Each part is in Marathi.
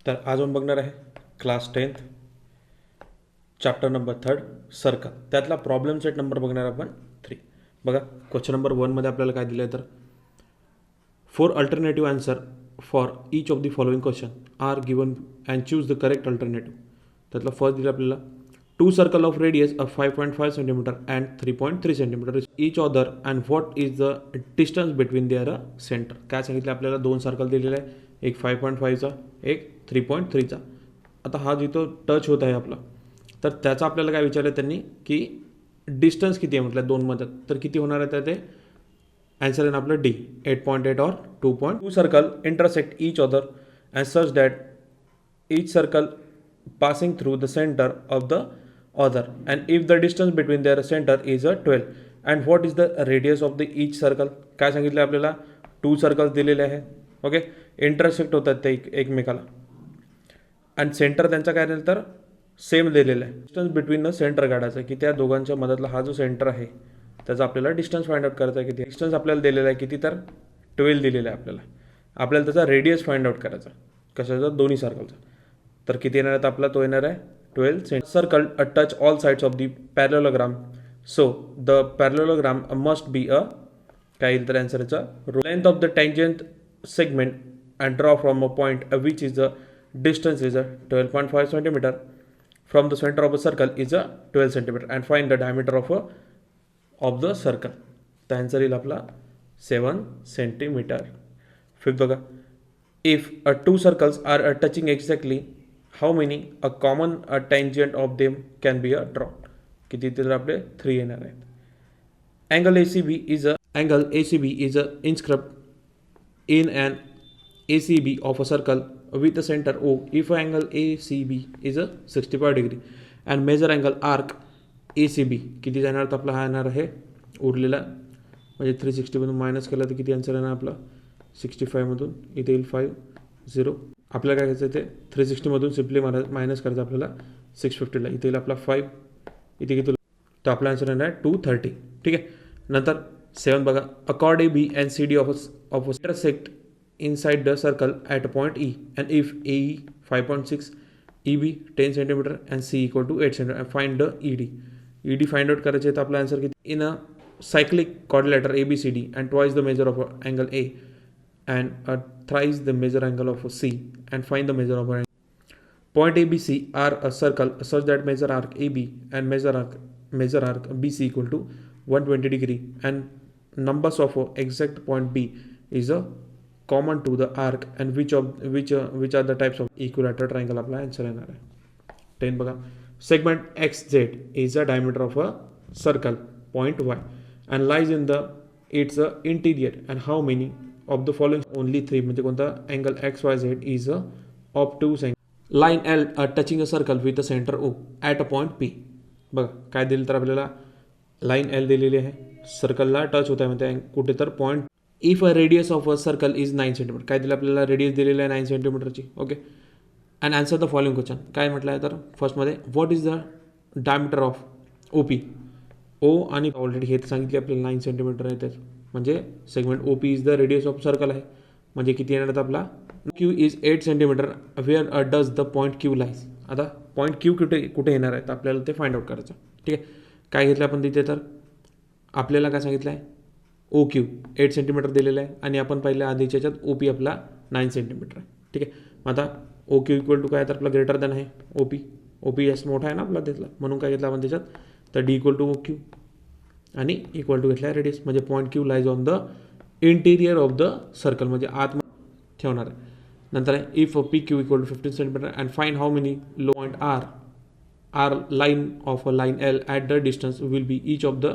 तर आज आपण बघणार आहे class 10th chapter number 3 circle. त्यातला प्रॉब्लेम सेट नंबर बघणार आपण 3. बघा क्वेश्चन नंबर 1 मध्ये आपल्याला काय दिलं आहे तर 4 alternative answer for each of the following question are given and choose the correct alternative. त्यातला फर्स्ट दिलं आपल्याला 2 circle of radius of 5.5 cm and 3.3 cm each other and what is the distance between their centre. काय सांगितलं आपल्याला 2 सर्कल दिलेले आहे, एक 5.5चा एक 3.3चा. आता हा जिथं टच होत आहे आपला तर त्याचा आपल्याला काय विचारलं त्यांनी की डिस्टन्स किती आहे म्हटलं 2 मध्ये, तर किती होणार आहे ते आन्सर आहे आपलं डी 8.8 और 2.2 circle intersect each other and such that each circle passing through the center of the other and if the distance between their center is a 12 and what is the radius of the each circle. काय सांगितलं आपल्याला 2 सर्कल्स दिलेले आहे, ओके, इंटरसेक्ट होतात ते एकमेकाला आणि सेंटर त्यांचा काय दिलं तर सेम दिलेलं आहे. डिस्टन्स बिटवीन द सेंटर काढायचं की त्या दोघांच्या मधातला हा जो सेंटर आहे त्याचा आपल्याला डिस्टन्स फाइंड आउट करायचा आहे. किती डिस्टन्स आपल्याला दिलेला आहे, किती तर 12 दिलेला आहे. आपल्याला त्याचा रेडियस फाइंड आउट करायचा कशाचा, दोन्ही सर्कलचा. तर किती येणार आहे आपला, तो येणार आहे 12 circle touch all sides of the parallelogram so the parallelogram must be a काय येईल तर आन्सरचा length of the tangent segment and draw from a point which is the distance is a 12.5 cm from the centre of a circle is a 12 cm and find the diameter of the circle. तर आन्सर येईल आपला 7 cm. फिफ्थ बघा, if 2 circles are touching exactly how many a common tangent of them can be drawn. किती तर आपले 3 येणार आहेत. Angle ACB is inscribed in an ACB of a circle with a center O if angle ACB is a 65 degree and measure angle arc ACB. किती जाणार तर आपला हा येणार आहे उरलेला म्हणजे 360 मधून मायनस केला तर किती आन्सर येणार आपला 65 मधून इथे येईल 50. आपल्याला काय करायचं ते 360 मधून सिम्पली मायनस करायचं आपल्याला 650ला, इथे येईल आपला 5, इथे किती तर आपला आन्सर येणार आहे 230. ठीक आहे. नंतर 7 बघा, a chord A B and C D of intersect inside the circle at point E and if A E 5.6 E B 10 cm and C equal to 8 cm find the E D find out करायचे तर आपला आन्सर किती in a cyclic quadrilateral ABCD and twice the measure of angle A and thrice the measure angle of C and find the measure of angle. Point ABC are a circle such that measure arc AB and measure arc BC equal to 120 degree and numbers of exact point B is a common to the arc and which are the types of equilateral triangle. आपला आन्सर येणार आहे 10 बघा, segment XZ is a diameter of a circle point Y and lies in the its interior and how many of the following only 3 म्हणजे कोणता angle XYZ is a obtuse angle. Line L touching a circle with a center O at a point P. बघा काय दिलं तर आपल्याला लाईन L दिलेली आहे, सर्कलला टच होत आहे म्हणजे कुठे तर point. If a radius of a circle is 9 cm, काय दिलं आपल्याला रेडियस दिलेली आहे 9 cm ची, okay. And answer the following question. काय म्हटलं आहे तर फर्स्टमध्ये what is the diameter of OP. O आणि ऑलरेडी हे सांगितले आपल्याला 9 cm आहे त्याचं म्हणजे segment OP is the radius of circle आहे म्हणजे किती येणार आपला Q is 8 cm where does the point Q lies. आता पॉईंट Q कुठे येणार आहे तर आपल्याला ते फाइंड आउट करायचं. ठीक आहे. काय घेतलं आपण तिथे तर आपल्याला काय सांगितलं आहे OQ 8 cm दिलेलं आहे आणि आपण पहिल्या आधीच्या याच्यात OP आपला 9 cm आहे. ठीक आहे. मग आता OQ इक्वल टू काय तर आपला ग्रेटर दॅन आहे OP जास्त मोठा आहे ना आपला तिथला, म्हणून काय घेतलं आपण त्याच्यात तर D इक्वल टू OQ आणि इक्वल टू घेतला रेडियस म्हणजे point Q lies on the interior of the circle म्हणजे आत ठेवणार आहे. नंतर आहे if PQ equal to 15 cm and find how many low point are line of a line L at the distance will be each of the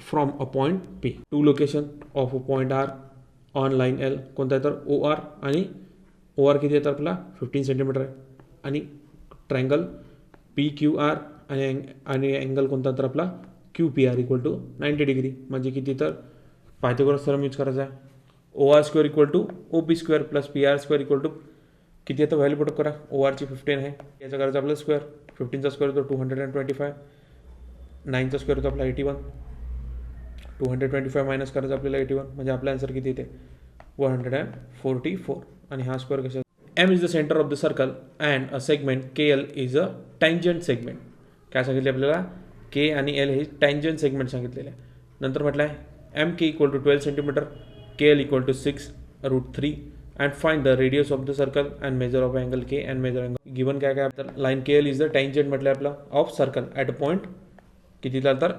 from a point P. 2 location of a point R on line L कोणता आहे तर OR आणि OR किती आहे तर आपला 15 cm आहे आणि ट्रायंगल PQR आणि अँगल कोणता तर आपला QPR इक्वल टू 90 डिग्री म्हणजे किती तर पायथागोरस थेरम यूज करायचा आहे. OR square equal to OP square plus PR square equal to किती आहे तर व्हॅल्यू पुट करा. ORची 15 आहे, याचा करायचं आपलं स्क्वेअर. 15चा स्क्वेअर होतो 225, 9चा स्क्वेअर होतो आपला 81, 225 मायनस करायचं आपल्याला 81 म्हणजे आपला आन्सर किती येते 144 आणि हा स्क्वेअर कशा M is the centre of the circle and a segment K L is a tangent segment. काय सांगितले आपल्याला, के आणि एल हे टँजंट सेगमेंट सांगितलेले आहे. नंतर म्हटलं आहे M K equal to 12 centimetre, K L equal to 6√3 and find the radius of the circle and measure of angle K and measure angle given. काय काय तर line K L is the tangent म्हटलं आपलं of circle at a point कितीला तर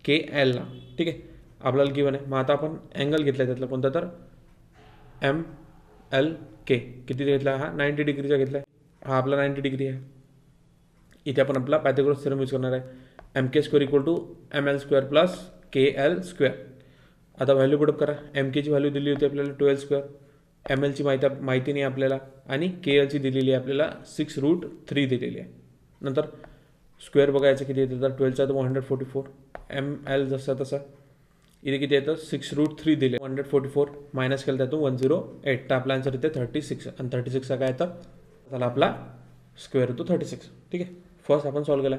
के एलला. ठीक आहे, आपल्याला गिवन आहे. मग आता आपण अँगल घेतला आहे त्यातला कोणता तर एम एल के किती घेतला, हा 90 डिग्रीचा घेतला आहे. हा आपला 90 डिग्री आहे. इथे आपण आपला पायथागोरस थेरम यूज करणार आहे. M K square equal to M L square plus K L square. आता व्हॅल्यू पुटअप करा. एम केची व्हॅल्यू दिली होती आपल्याला 12 स्क्वेअर, एम एलची माहिती नाही आपल्याला, आणि के एलची दिलेली आहे आपल्याला 6√3 दिलेली आहे. नंतर स्क्वेअर बघायचं किती येतं तर 12चा तर 144, एम एल जसा तसा इथे किती येतं 6√3 दिले, 144 मायनस केलं त्यातून 108. तर आपला आन्सर इथे 36 आणि 36 काय येतं त्याला आपला स्क्वेअर येतो 36. ठीक आहे, फर्स्ट आपण सॉल्व्ह केला.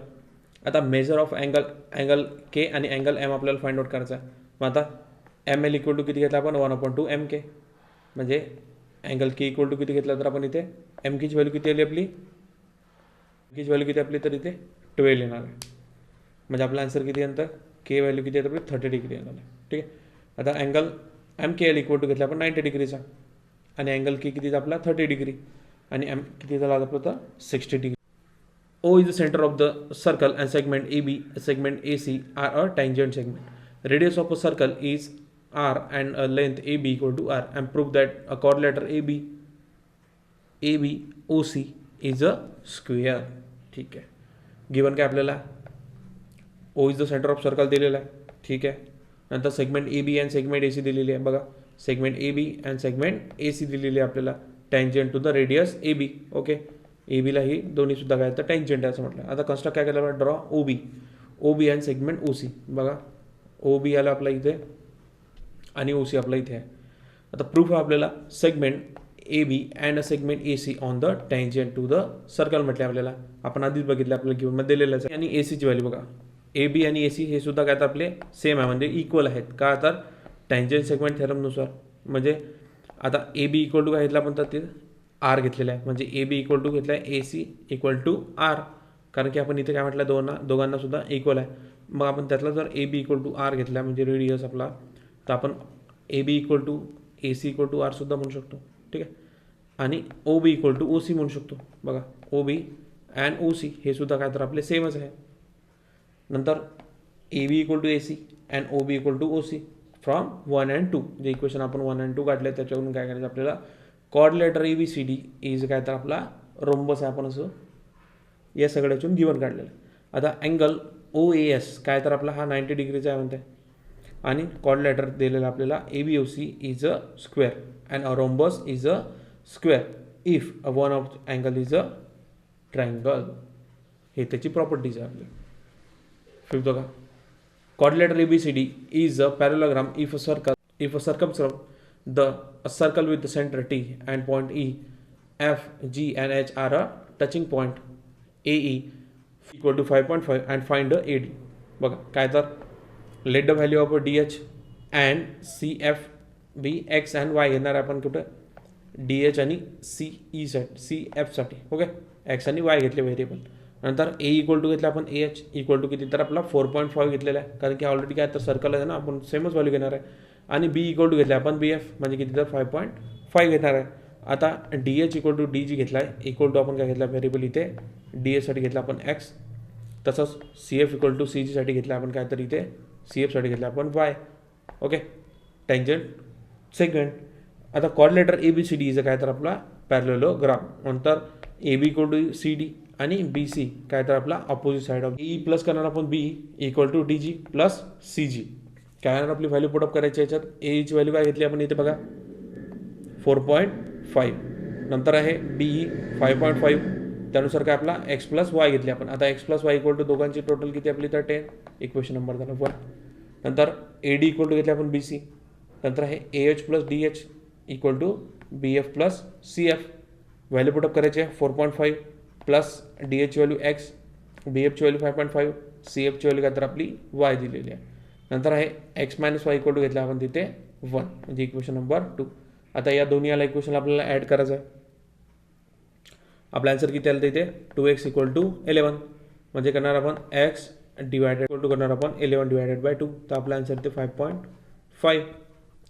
आता मेजर ऑफ अँगल के आणि अँगल एम आपल्याला फाइंड आउट करायचा आहे. मग आता एम एल इक्वल टू किती घेतला आपण 1/2 एम के, म्हणजे अँगल के इक्वल टू किती घेतला तर आपण इथे एम केची व्हॅल्यू किती आली आपली, केची व्हॅल्यू किती आपली तर इथे 12 येणार आहे. म्हणजे आपला आन्सर किती येतं, के व्हॅल्यू किती येतं आपली 30 डिग्री येणार आहे. ठीक आहे, आता angle M K L equal to घेतला आपण 90 डिग्रीचा, आणि अँगल के कितीचा आपला 30 डिग्री, आणि एम किती झाला आपलं तर 60 degree. O is the center of the circle and segment AB, segment AC are a tangent segment. Radius of a circle is R and a length AB equal to R, and prove that a quadrilateral ABOC is a square. ठीक आहे, गिवन काय आपल्याला O is the center of circle दिलेला आहे. ठीक आहे, नंतर segment AB and segment AC दिलेली आहे. बघा segment AB and segment AC दिलेली आहे आपल्याला, tangent to the radius AB. Okay, A बीला ही दोन्ही सुद्धा काय तर टँजंट आहे असं म्हटलं. आता कन्स्ट्रक्ट काय केलं draw O B and segment O C. बघा ओ बी आला आपला इथे आणि ओ सी आपला इथे आहे. आता प्रूफ आहे आपल्याला segment A B and a segment A C on the tangent to the circle म्हटले आपल्याला. आपण आधीच बघितलं आपल्याला गिवनमध्ये दिलेलंच आहे. आणि ए सीची व्हॅल्यू बघा, ए बी आणि ए सी हे सुद्धा काय तर आपले सेम आहे, म्हणजे इक्वल आहेत. का तर टँजंट सेगमेंट थेरमनुसार. म्हणजे आता ए बी इक्वल टू काय घेतलं आपण तर ते आर घेतलेला आहे, म्हणजे ए बी इक्वल टू घेतला आहे ए सी इक्वल टू आर, कारण की आपण इथे काय म्हटलं दोघांना सुद्धा इक्वल आहे. मग आपण त्यातला जर A B equal to R घेतला म्हणजे रेडियस आपला, तर आपण A B equal to A C equal to R सुद्धा म्हणू शकतो. ठीक आहे, आणि O B equal to O C म्हणू शकतो. बघा O B and O C हे सुद्धा काय तर आपले सेमच आहे. नंतर A B equal to A C and O B equal to O C from 1 and 2. जे इक्वेशन आपण 1 and 2 काढले त्याच्यावरून काय करायचं आपल्याला, quadrilateral A B C D is काय तर आपला रोम्बस आहे, आपण असं या सगळ्यातून गिवन काढलेलं आहे. आता अँगल ओ ए एस काय तर आपला हा 90 डिग्रीचा आहे म्हणते, आणि क्वाड्रिलेटर दिलेला आपल्याला A B O C is a square and a rhombus is a square if one of angle is a triangle. हे त्याची प्रॉपर्टीज आहे आपली. फिफ्थ बघा, quadrilateral A B C D is a parallelogram if a circumference a circle with the center T and point E, F, G and H are a touching point AE equal to 5.5 and find the AD. बघा काय तर let the value of DH and CF be X and Y घेणार आपण कुठं DH आणि CE साठी CF साठी. ओके, X आणि Y घेतले व्हेरिएबल. नंतर A इक्वल टू घेतला आपण AH इक्वल टू किती तर आपला 4.5 घेतलेला आहे, कारण की ऑलरेडी काय तर सर्कल आहे ना, आपण सेमच व्हॅल्यू घेणार आहे. आणि बी इक्वल टू घेतला आपण बी एफ म्हणजे किती तर 5.5 घेणार आहे. आता D H equal to D G घेतला आहे इक्वल टू आपण काय घेतला व्हेरिएबल इथे डी एचसाठी घेतला आपण एक्स. तसंच C F equal to C जीसाठी घेतला आपण काय तर इथे सी एफसाठी घेतला आपण वाय. Okay, tangent segment. आता quadrilateral A B C D is काय तर आपला पॅरलेलोग्राम. नंतर A B equal to C D आणि बी सी काय तर आपला opposite side of E plus करणार आपण B equal to D G plus C G. काय आपली व्हॅल्यू पुटअप करायची याच्यात. एची व्हॅल्यू काय घेतली आपण इथे बघा 4.5. नंतर आहे बी 5.5. त्यानुसार काय आपला एक्स प्लस वाय घेतली आपण. आता X plus Y equal to दोघांची टोटल किती आपली तर 10. इक्वेशन नंबर झाला 1. नंतर ए डी इक्वल टू घेतली आपण बी सी. नंतर आहे A H plus D H equal to B F plus C F. Value put up करायची आहे 4.5 प्लस डी एचची व्हॅल्यू एक्स, बी एफची व्हॅल्यू 5.5, सी एफची व्हॅल्यू काय तर आपली वाय दिलेली आहे. नंतर आहे X minus Y equal to घेतला आपण तिथे 1 म्हणजे इक्वेशन नंबर 2. आता या दोन्ही याला इक्वेशन आपल्याला ॲड करायचं आहे. आपला आन्सर किती आलं इथे 2x इक्वल टू 11 म्हणजे करणार आपण x डिवायडेड इक्वल टू करणार आपण 11 डिवायडेड बाय 2 तर आपला आन्सर इथे 5.5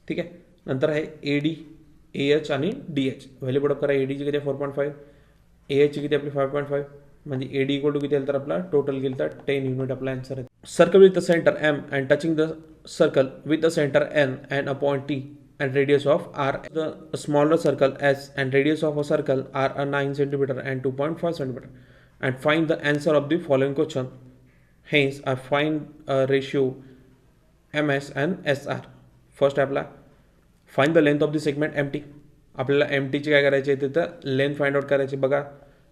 ठीक आहे. नंतर आहे AD AH आणि DH व्हॅल्यू पुट अप करा. AD ची किती 4.5 AH ची किती आपली 5.5 म्हणजे AD इक्वल टू किती आलं तर आपला टोटल गेलं तर 10 युनिट आपला आन्सर आहे. Circle with the centre M and touching the circle with the centre N and a point T and radius of R. The smaller circle S and radius of a circle are a 9 cm and 2.5 cm. And find the answer of the following question. Hence, I find a ratio MS and SR. First आपला find the length of the segment MT. आपल्याला MT ची काय करायची आहे तिथं लेंथ फाइंड आउट करायची. बघा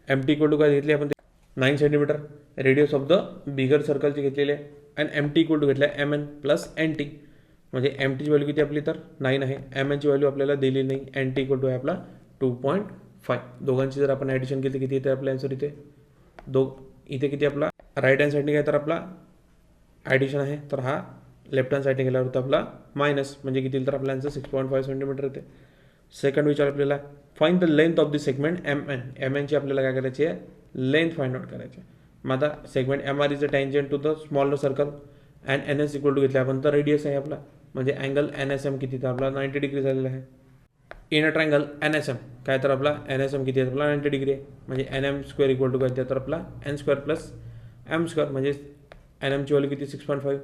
MT इक्वल टू काय घेतली आपण 9 cm. Radius of the bigger सर्कलची घेतलेली आहे आणि MT इक्वल टू घेतला MN प्लस NT म्हणजे MTची व्हॅल्यू किती आपली तर 9 आहे. MNची व्हॅल्यू आपल्याला दिली नाही. NT इक्वल टू आहे आपला 2.5. दोघांची जर आपण ॲडिशन केली किती येते आपल्या आन्सर इथे इथे किती आपला राईट हँड साईडने काय तर आपला ॲडिशन आहे तर हा लेफ्ट हँड साईडने गेल्यावर होता आपला मायनस म्हणजे किती तर आपल्या आन्सर 6.5 सेंटीमीटर येते. सेकंड विचार आपल्याला find the length of the segment MN ची आपल्याला काय करायची आहे लेंथ फाइंड आउट करायची आहे. मग आता segment MR is a tangent to the smaller circle and NS equal to घेतला आपण तर रेडियस आहे आपला म्हणजे अँगल NSM किती तर आपला 90 डिग्री झालेला आहे. इन अ ट्रायंगल NSM काय तर आपला NSM किती आहे आपला 90 डिग्री आहे म्हणजे NM स्क्वेअर इक्वल टू काय तर आपला N square plus M square म्हणजे NM ची व्हॅल्यू किती 6.5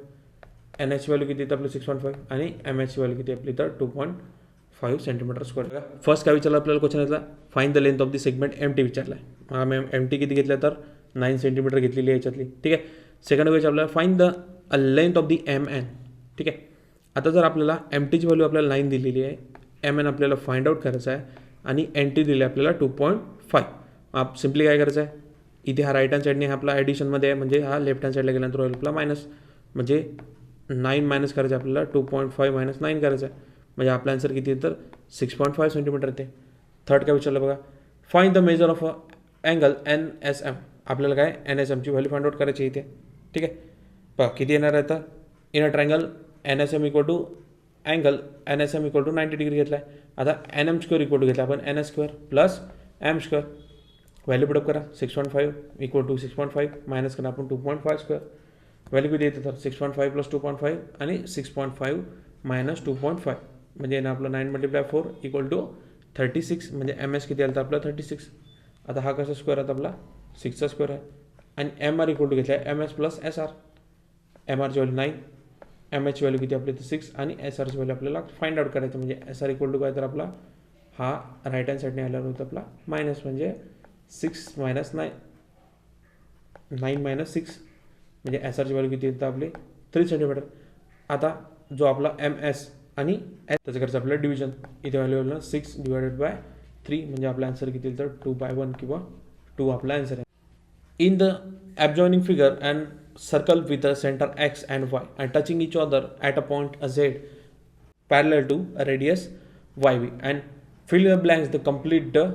NH ची व्हॅल्यू किती तर आपली 6.5 आणि MH ची व्हॅल्यू किती आपली तर 2.5 सेंटीमीटर स्क्वेअर. फर्स्ट काय विचारलं आपल्याला क्वेश्चन यातला find the length of the segment MT विचारला आहे. हा मॅम MT किती घेतला तर 9 सेंटीमीटर घेतलेली आहे याच्यातली ठीक आहे. सेकंड क्वेश्चन आपल्याला find the length of the MN ठीक आहे. आता जर आपल्याला MTची व्हॅल्यू आपल्याला 9 दिलेली आहे MN आपल्याला फाइंड आउट करायचं आहे आणि NT दिली आपल्याला 2.5. आप सिम्पली काय करायचं आहे इथे हा राईट हँड साईडने हा आपला ॲडिशनमध्ये आहे म्हणजे हा लेफ्ट हँड साईडला गेल्यानंतर होईल आपला मायनस म्हणजे 9 मायनस करायचं आपल्याला 2.5 मायनस 9 करायचं आहे म्हणजे आपला आन्सर किती आहे तर 6.5 सेंटीमीटर येते. थर्ड काय विचारलं बघा find the major of angle NSM आपल्याला काय NSMची व्हॅल्यू फाइंड आउट करायची इथे ठीक आहे. बघा किती येणार आहे तर in a triangle NSM equal to angle NSM equal to 90 degree घेतला आहे. आता NM स्क्वेअर इक्वल टू घेतला आपण NS square plus M square value put up करा 6.5 इक्वल टू 6.5 मायनस करा आपण 2.5 स्क्वेअर व्हॅल्यू किती येते तर 6.5 प्लस 2.5 आणि 6.5 मायनस 2.5 म्हणजे ना आपलं 9 मल्टिप्लाय 4 इक्वल टू 36 म्हणजे MS किती आलं तर आपला 36. आता हा कसा स्क्वेअर आहे आपला 6चा स्क्वेअर आहे आणि MR इक्वल टू घेतला आहे MS प्लस SR. MRची व्हॅल्यू 9 MHची व्हॅल्यू किती आपली तर 6 आणि SRची व्हॅल्यू आपल्याला फाइंड आउट करायचं म्हणजे SR इक्वल टू काय तर आपला हा राईट हँड साईडने आल्यावर होतं आपला मायनस म्हणजे 6 मायनस 9 मायनस 6 म्हणजे SRची व्हॅल्यू किती येतं आपली 3 सेंटीमीटर. आता जो आपला MS आणि S त्याचं करायचं आपल्याला डिव्हिजन इथे व्हॅल्यू 6 डिवायडेड बाय 3 म्हणजे आपला आन्सर किती येईल तर 2/1 किंवा 2 आपला आन्सर आहे. In the adjoining figure and circle with a center X and Y and touching each other at a point Z parallel to a radius YV and fill the blanks the complete the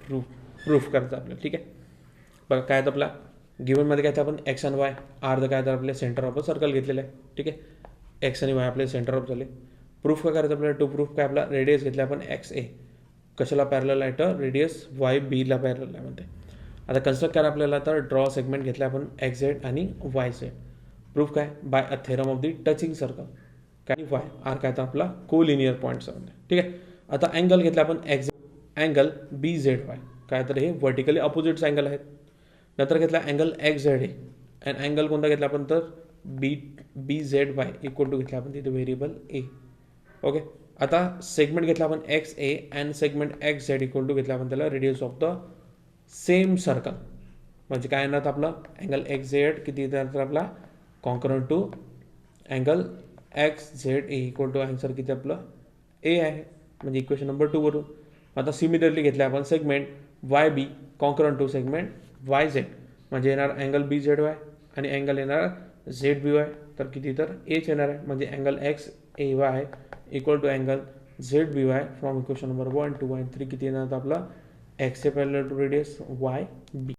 proof करायचं आपल्याला ठीक आहे. बघा काय तर आपला गिव्हनमध्ये काय तर आपण X आणि Y आर द काय तर आपल्या सेंटर ऑफ अ सर्कल घेतलेलं आहे ठीक आहे. X आणि Y आपले सेंटर ऑफ झाले. प्रूफ काय करायचं आपल्याला टू प्रूफ काय आपला रेडियस घेतला आपण XA कशाला पॅरलल आहे तर रेडियस YB ला पॅरलल आहे म्हणते. आता कन्स्ट्रक्ट करा आपल्याला तर ड्रॉ सेगमेंट घेतला आपण XZ आणि YZ. प्रूफ काय by a theorem of the touching circle काय Y आर काय तर आपला कोलिनियर पॉईंट्स ठीक आहे. आता अँगल घेतला आपण XZ अँगल BZY काय तर हे व्हर्टिकली अपोजिट्स अँगल आहेत. नंतर घेतला अँगल XZA अँड अँगल कोणता घेतला आपण तर BZY इक्वल टू घेतला आपण तिथे व्हेरिएबल A ओके. आता सेगमेंट घेतला आपण XA and segment XZ equal to घेतला आपण त्याला radius of the same circle म्हणजे काय येणार आपला अँगल XZ किती येणार तर आपला concurrent to angle XZA equal to answer किती आपलं A आहे म्हणजे इक्वेशन नंबर 2 वरून. आता सिमिलरली घेतले आपण segment YB concurrent to segment YZ म्हणजे येणार अँगल BZY आणि अँगल येणार ZBY तर किती तर Aच येणार आहे म्हणजे angle XAY equal to angle ZBY from equation number 1, 2 and 3 किती येणार आपला XA parallel to radius YB